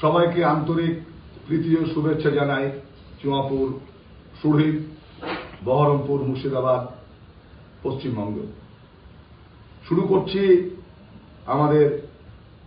সবাইকে আন্তরিক প্রীতি ও শুভেচ্ছা জানাই চুয়াপুর, সুড়ি, বহরমপুর, মুর্শিদাবাদ, পশ্চিমবঙ্গ। শুরু করছি আমাদের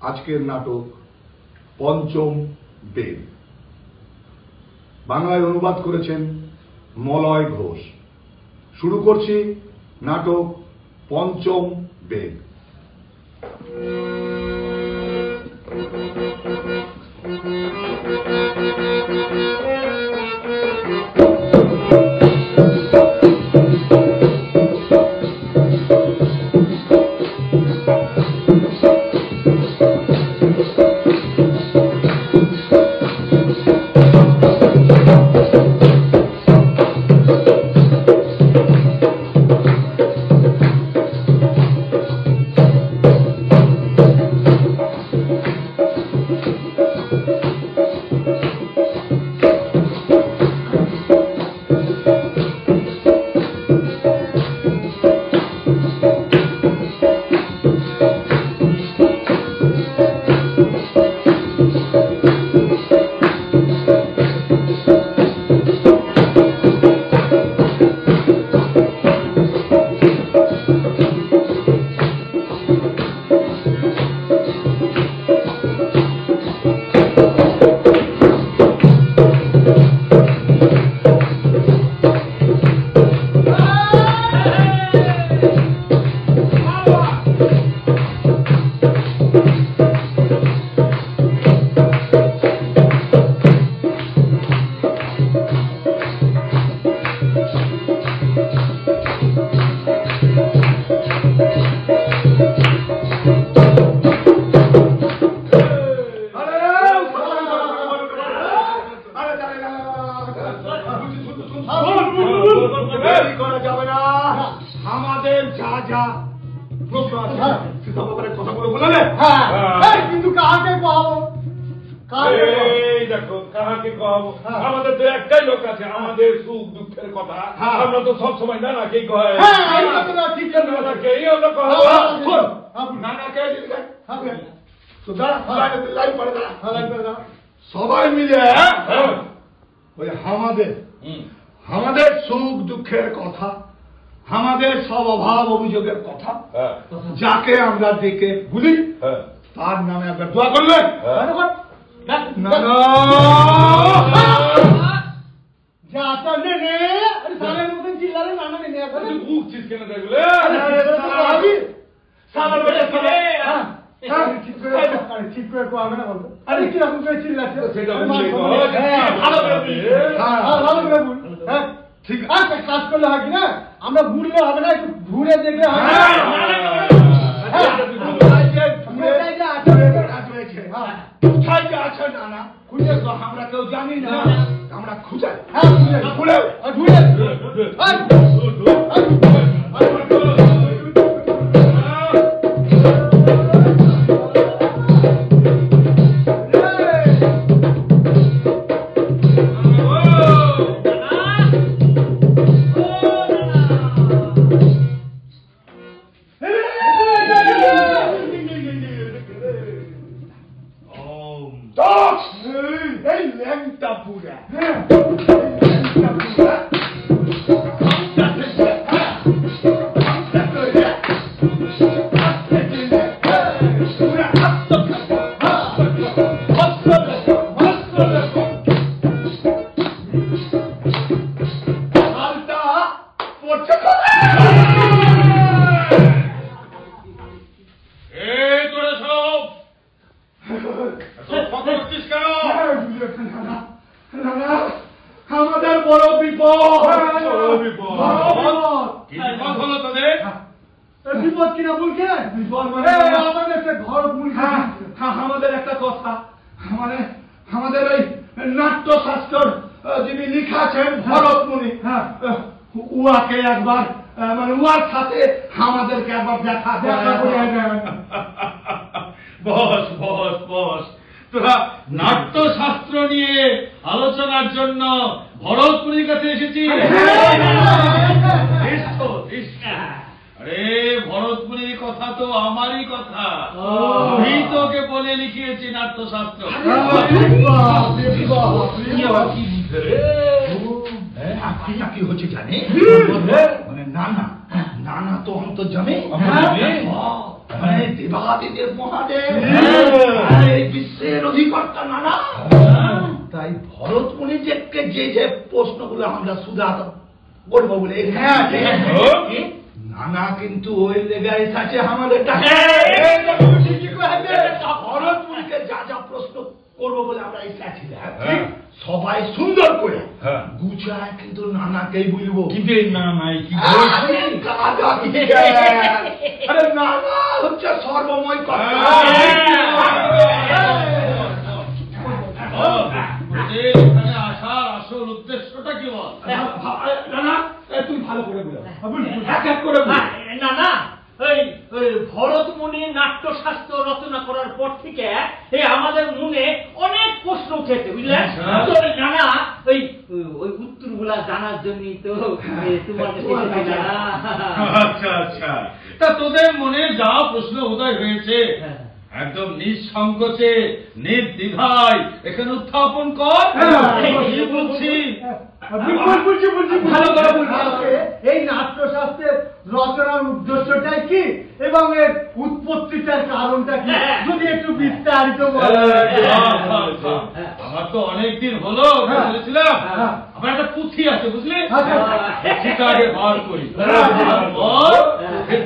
আজকের নাটক পঞ্চম বেদ। বাংলায় অনুবাদ করেছেন মলয় ঘোষ। শুরু করছি নাটক পঞ্চম বেদ। সবাই মিলে আমাদের সুখ দুঃখের কথা, আমাদের সব অভাব অভিযোগের কথা, যাকে আমরা ডেকে ভুলি তার নামে একবার দোয়া করলেন। ঠিক করে পাবে না বলতো। আরে কিরকম করে চিল্লাচ্ছে ঠিক আছে, কাজ করলে হয় কিনা, আমরা ঘুরলে হবে না, একটু ঘুরে দেখলে হবে না। খুঁজে তো আমরা কেউ জানি না, আমরা খুঁজাই। আমাদের বড় বিপদ। বিপদ কিনা বলছে আমাদের একটা কথা, আমাদের ওই নাট্যশাস্ত্র যিনি লিখাছেন ভরত মুনি, উহাকে একবার উহার সাথে আমাদেরকে একবার দেখা করে দেন। বস বস বস, তোরা নাট্যশাস্ত্র নিয়ে আলোচনার জন্য ভরতপুরীর কাছে এসেছিস? আরে ভরতপুরীর কথা তো আমারই কথা। আমি তোকে বলে লিখিয়েছি নাট্যশাস্ত্র। কি হচ্ছে জানে, মানে নানা নানা তো অন্তর্জামে, মানে দেবাদিদের মহাদেব, এই বিশ্বের অধিকর্তা নানা। তাই ভরত মুনিদেরকে যে যে প্রশ্নগুলো আমরা সুধাত করবো বলে নানা কিন্তু ওই লেগায় আছে আমাদের ভরত মুনিকে যা যা প্রশ্ন করবো বলে আমরা এসেছিলাম সবাই সুন্দর করে গুছায় কিন্তু নানাকেই বলবো। আরে নানা হচ্ছে সর্বময় কথা। আসার আসল উদ্দেশ্যটা কি বল? নানা তুই ভালো করে বল, এক এক করে বল। নানা ভরত মুনি নাট্যশাস্ত্র রচনা করার পর থেকে আমাদের মনে অনেক প্রশ্ন উঠেছে, বুঝলেন? নানা ওই উত্তর গুলা জানার জন্যই তো তোমার। আচ্ছা আচ্ছা, তা তোদের মনে যা প্রশ্ন উদয় হয়েছে একদম নিঃসংকোচে নির্দ্বিধায় এখানে উত্থাপন কর। বলছি ভালো করে বলছি, এই নাট্যশাস্ত্রের রচনার উদ্দেশ্যটাই কি এবং এর উৎপত্তিটার কারণটা কি যদি একটু বিস্তারিত বলেন। আমার তো অনেকদিন হলো বলেছিলাম আমার একটা পুঁথি আছে, বুঝলি? পুঁথিটাকে বার করি,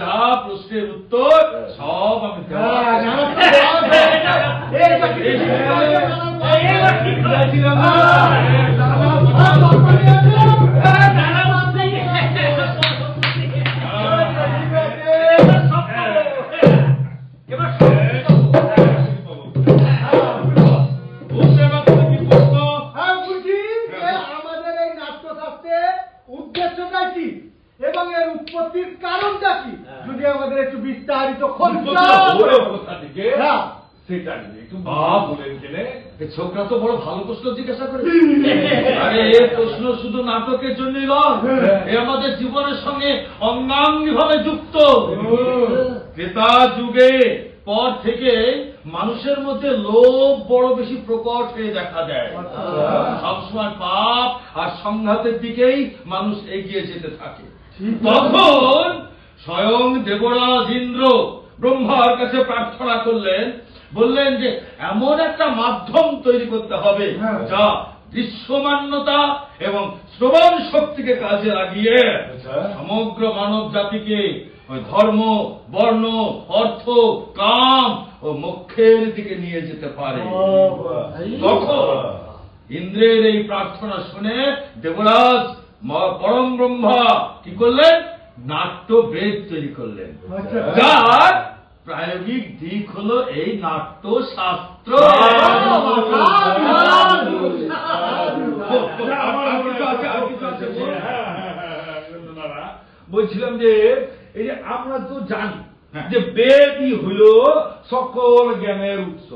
যা প্রশ্নের উত্তর সব আমি এবং এর উৎপত্তির কারণটা কি যদি আমাদের একটু বিস্তারিত সেটা নিয়ে একটু বলেন গেলে। ছোকরা তো বড় ভালো প্রশ্ন জিজ্ঞাসা করে। আরে এই প্রশ্ন শুধু নাটকের জন্যই নয়, এ আমাদের জীবনের সঙ্গে অঙ্গাঙ্গি ভাবে যুক্ত। ক্রেতা যুগে পর থেকে মানুষের মধ্যে লোভ বড় বেশি প্রকট হয়ে দেখা দেয়। সবসময় পাপ আর সংঘাতের দিকেই মানুষ এগিয়ে যেতে থাকে। তখন স্বয়ং দেবরাজ ইন্দ্র ব্রহ্মার কাছে প্রার্থনা করলেন, বললেন যে এমন একটা মাধ্যম তৈরি করতে হবে যা দৃশ্যমান্যতা এবং শ্রবণ শক্তিকে কাজে লাগিয়ে সমগ্র মানব জাতিকে ধর্ম, বর্ণ, অর্থ, কাম ও মোক্ষের দিকে নিয়ে যেতে পারে। তখন ইন্দ্রের এই প্রার্থনা শুনে দেবরাজ পরম ব্রহ্মা কি করলেন? নাট্যবেদ তৈরি করলেন, যার প্রায়োগিক দিক হলো এই নাট্যশাস্ত্র। বলছিলাম যে এই যে আমরা তো জানি যে বেদই হইল সকল জ্ঞানের উৎস।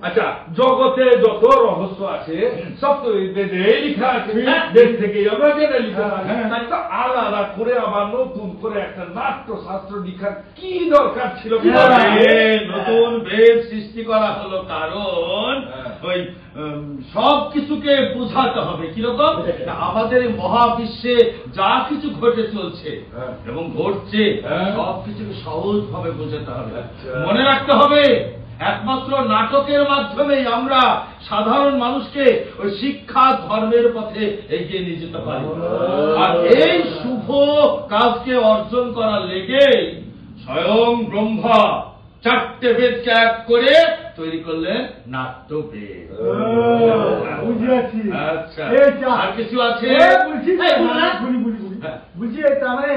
আচ্ছা, জগতে যত রহস্য আছে সব তো এই বেদে লেখা আছে, বেদ থেকে আমরা জেনে লিখা। তো আলাদা করে আবার নতুন করে একটা নাট্যশাস্ত্র লিখার কি দরকার ছিল? নতুন বেদ সৃষ্টি করা হলো কারণ ওই সব কিছুকে বোঝাতে হবে। কিরকম? আমাদের মহাবিশ্বে যা কিছু ঘটে চলছে এবং ঘটছে সব কিছুকে সহজ ভাবে বোঝাতে হবে। মনে রাখতে হবে একমাত্র নাটকের মাধ্যমেই আমরা সাধারণ মানুষকে ওই শিক্ষা ধর্মের পথে এগিয়ে নিয়ে যেতে পারি। আর এই শুভ কাজকে অর্জন করার লেগে স্বয়ং ব্রহ্মা 4টে বেদকে এক করে তৈরি করলেন নাট্যবেদ। আচ্ছা, আর কিছু আছে? বুঝি তার মানে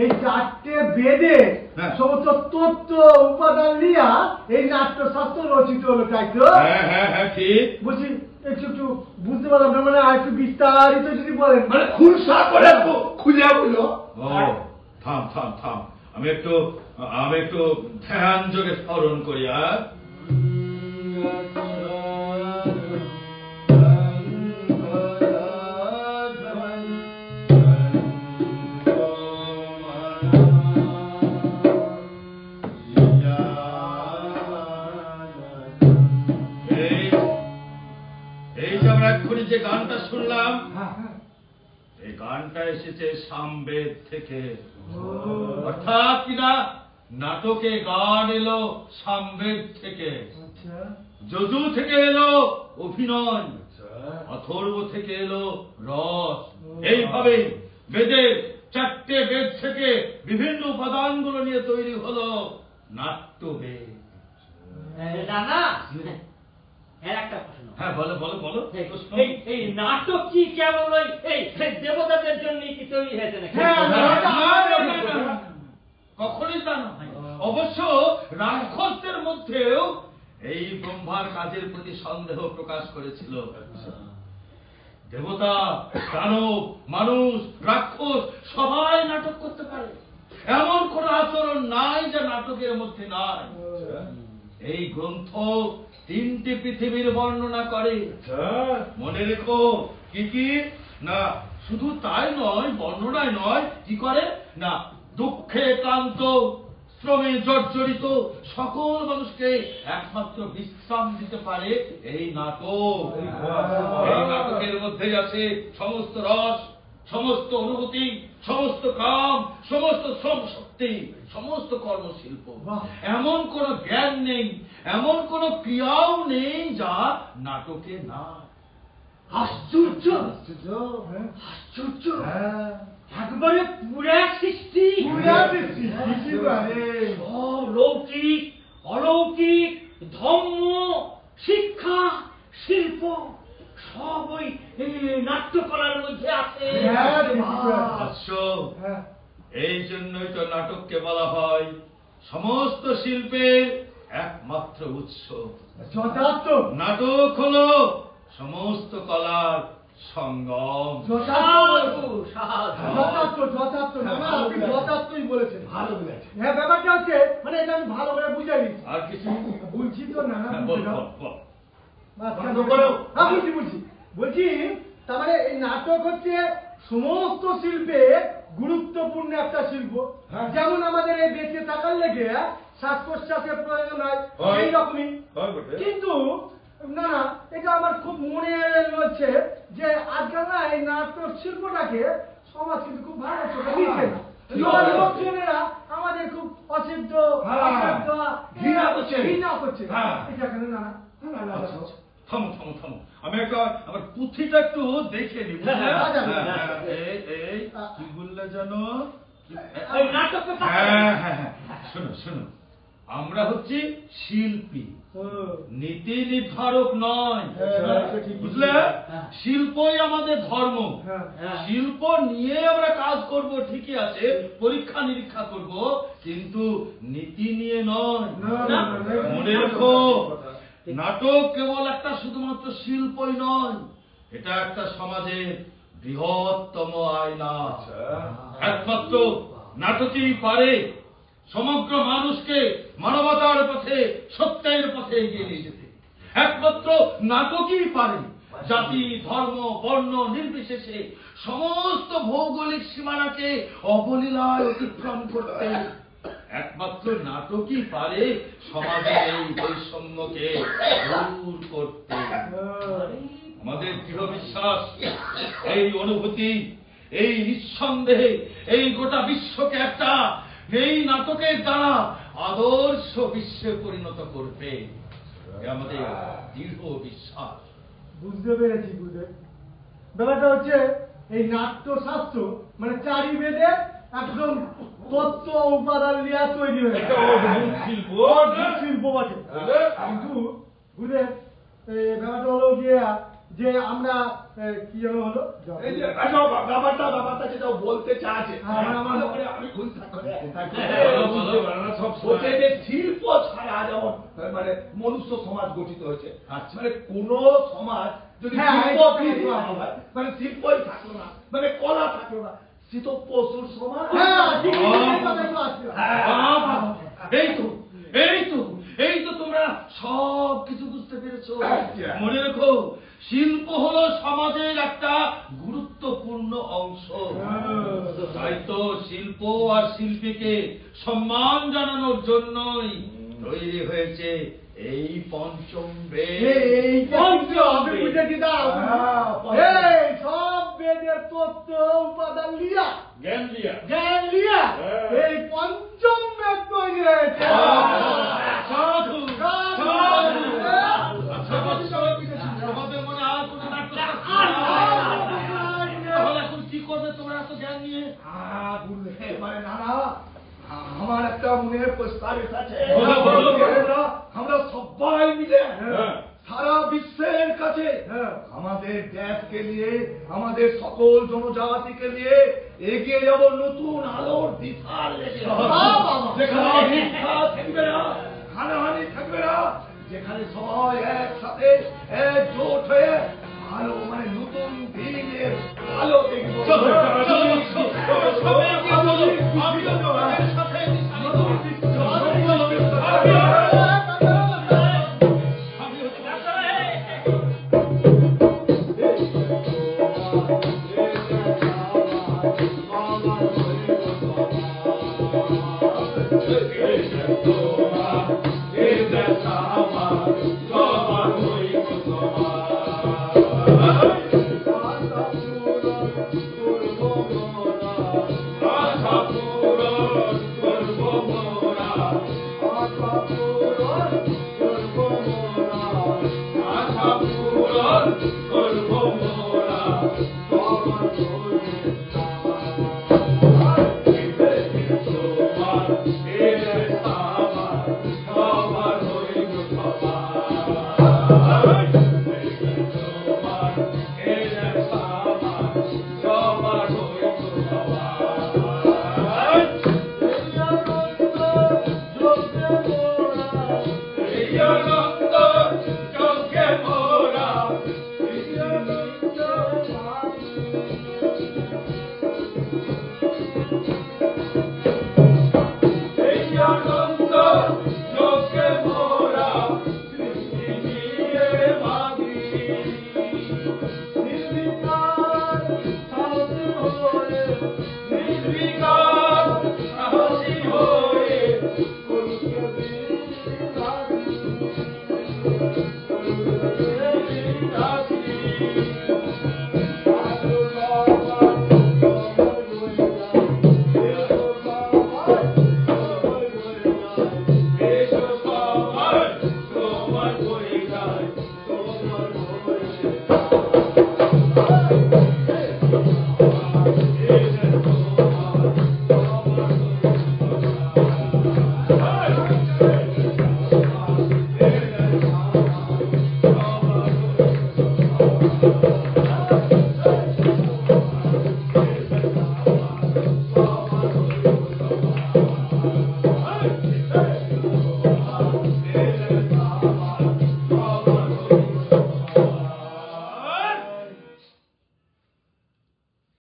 এই 4টে বেদে সমস্ত তত্ত্ব উপাদান নিয়ে এই নাট্যশাস্ত্র রচিত হলো, তাই তো? হ্যাঁ ঠিক। বুঝি একটু একটু বুঝতে পারলাম না, মানে আর একটু বিস্তারিত যদি বলেন। মানে খুলসা করে খুলে বললো। থাম থাম থাম, আমি একটু ধ্যান যোগে স্মরণ করি। আর গানটা শুনলাম এই গানটা এসেছে সামবেদ থেকে, অর্থাৎ কিনা নাটকে গান এলো সামবেদ থেকে, যজু থেকে এলো অভিনয়, অথর্ব থেকে এলো রস। এইভাবে বেদের 4টে বেদ থেকে বিভিন্ন উপাদানগুলো নিয়ে তৈরি হলো নাট্যবেদ। নানা একটা প্রশ্ন। হ্যাঁ বলো বলো বলো। এই নাটক কি কেবল এই দেবতাদের জন্য কি তৈরি হয়েছে নাকি? কখনই তা নয়। অবশ্য রাক্ষসদের মধ্যেও এই ব্রহ্মার কাজের প্রতি সন্দেহ প্রকাশ করেছিল। দেবতা, দানব, মানুষ, রাক্ষস সবাই নাটক করতে পারে, এমন কোন আচরণ নাই যা নাটকের মধ্যে নাই। এই গ্রন্থ 3টি পৃথিবীর বর্ণনা করে। মনে রেখো কি কি না, শুধু তাই নয়, বর্ণনায় নয়, কি করে না, দুঃখে ক্লান্ত, শ্রমে জর্জরিত সকল মানুষকে একমাত্র বিশ্রাম দিতে পারে এই নাটক। এই নাটকের মধ্যেই আছে সমস্ত রস, সমস্ত অনুভূতি, সমস্ত কাম, সমস্ত শ্রম শক্তি, সমস্ত কর্মশিল্প। এমন কোন জ্ঞান নেই, এমন কোন ক্রিয়াও নেই যা নাটকে না। আশ্চর্য আশ্চর্য, একবারে পুরা সৃষ্টি, সব লৌকিক অলৌকিক ধর্ম, শিক্ষা, শিল্প সব ওই নাট্যকলার মধ্যে আছে। এই জন্যই তো নাটককে বলা হয় সমস্ত শিল্পের একমাত্র উৎস। নাটক হলো সমস্ত কলার সঙ্গম। যথার্থই বলেছেন, ভালো বলেছেন। হ্যাঁ, ব্যাপারটা হচ্ছে মানে এটা আমি ভালো করে বুঝাই দিচ্ছি। আর কিছু বলছি তো না, বলছি তার মানে এই নাটক হচ্ছে সমস্ত শিল্পে গুরুত্বপূর্ণ একটা শিল্প। যেমন আমাদের এই বেঁচে থাকার লেগে শ্বাস প্রশ্বাসের প্রয়োজন হয়, সেই রকমই। কিন্তু না না, এটা আমার খুব মনে হচ্ছে যে আজকাল না এই নাটক শিল্পটাকে সমাজ কিন্তু খুব ভালো চোখে দিচ্ছে না। লোকজনেরা আমাদের খুব অসিদ্ধ ঘৃণা করছে। এটা কেন না? থামো থামো থামো, আমি একটা আমার পুঁথিটা একটু দেখে নিব। কি বললে জানো? শোনো শোনো, আমরা হচ্ছি শিল্পী, নীতি নির্ধারক নয়, বুঝলে? শিল্পই আমাদের ধর্ম। শিল্প নিয়ে আমরা কাজ করব, ঠিকই আছে, পরীক্ষা নিরীক্ষা করব, কিন্তু নীতি নিয়ে নয়। মনে রেখো, নাটক কেবল একটা শুধুমাত্র শিল্পই নয়, এটা একটা সমাজের বৃহত্তম আয়না। একমাত্র নাটকই পারে সমগ্র মানুষকে মানবতার পথে, সত্যের পথে এগিয়ে নিয়ে যেতে। একমাত্র নাটকই পারে জাতি, ধর্ম, বর্ণ নির্বিশেষে সমস্ত ভৌগোলিক সীমানাকে অবলীলায় অতিক্রম করতে। একমাত্র নাটকই পারে সমাজের এই বৈষম্যকে দূর করতে। আমাদের দৃঢ় বিশ্বাস, এই অনুভূতি, এই নিঃসন্দেহে এই গোটা বিশ্বকে একটা এই নাটকের দ্বারা আদর্শ বিশ্বে পরিণত করবে, আমাদের দৃঢ় বিশ্বাস। বুঝতে পেরেছি গুরুদেব। ব্যাপারটা হচ্ছে এই নাট্যশাস্ত্র মানে 4 বেদের একদম তত্ত্ব উপাদান নিয়ে তৈরি হয়েছে শিল্প বটে। কিন্তু গুরুদেব ব্যাপারটা হলো গিয়ে যে আমরা কি যেন হলো এই যে ব্যাপারটা যেটা বলতে চাচ্ছে, আমি শিল্প ছাড়া যেমন মানে মনুষ্য সমাজ গঠিত হয়েছে, মানে কোন সমাজ যদি মানে শিল্পই থাকলো না, মানে কলা থাকলো না, সে তো পশুর সমাজ। এই তো তোমরা সব কিছু বুঝতে পেরেছো। মনে রেখো, শিল্প হলো সমাজের একটা গুরুত্বপূর্ণ অংশ। তাই তো শিল্প আর শিল্পীকে সম্মান জানানোর জন্যই তৈরি হয়েছে এই পঞ্চম এই পঞ্চম বুঝেছি দাও এই সব বেদের তত্ত্ব উপাদান লিয়া জ্ঞান দিয়া জ্ঞান লিয়া এই পঞ্চম বেদ তৈরি হয়েছে সাধু সাধু। আমাদের মনে আর কোনো নাট্যশাস্ত্র তাহলে এখন কি করবে তোমরা এত জ্ঞান নিয়ে? গুরুদেব মানে নানা আমার একটা মনে প্রস্তাব আছে। বলো, বলো। আমরা সবাই মিলে হ্যাঁ। সারা বিশ্বের কাছে হ্যাঁ। আমাদের দেশকে নিয়ে আমাদের সকল জনজাতিকে নিয়ে এগিয়ে যাব নতুন আলোর দিশার লেগে। বাবা। যেখানে হিংসা থাকবে না, হানাহানি থাকবে না, যেখানে সবাই একসাথে একজোট হয়ে আলো মানে নতুন দিনের আলো দেখবো।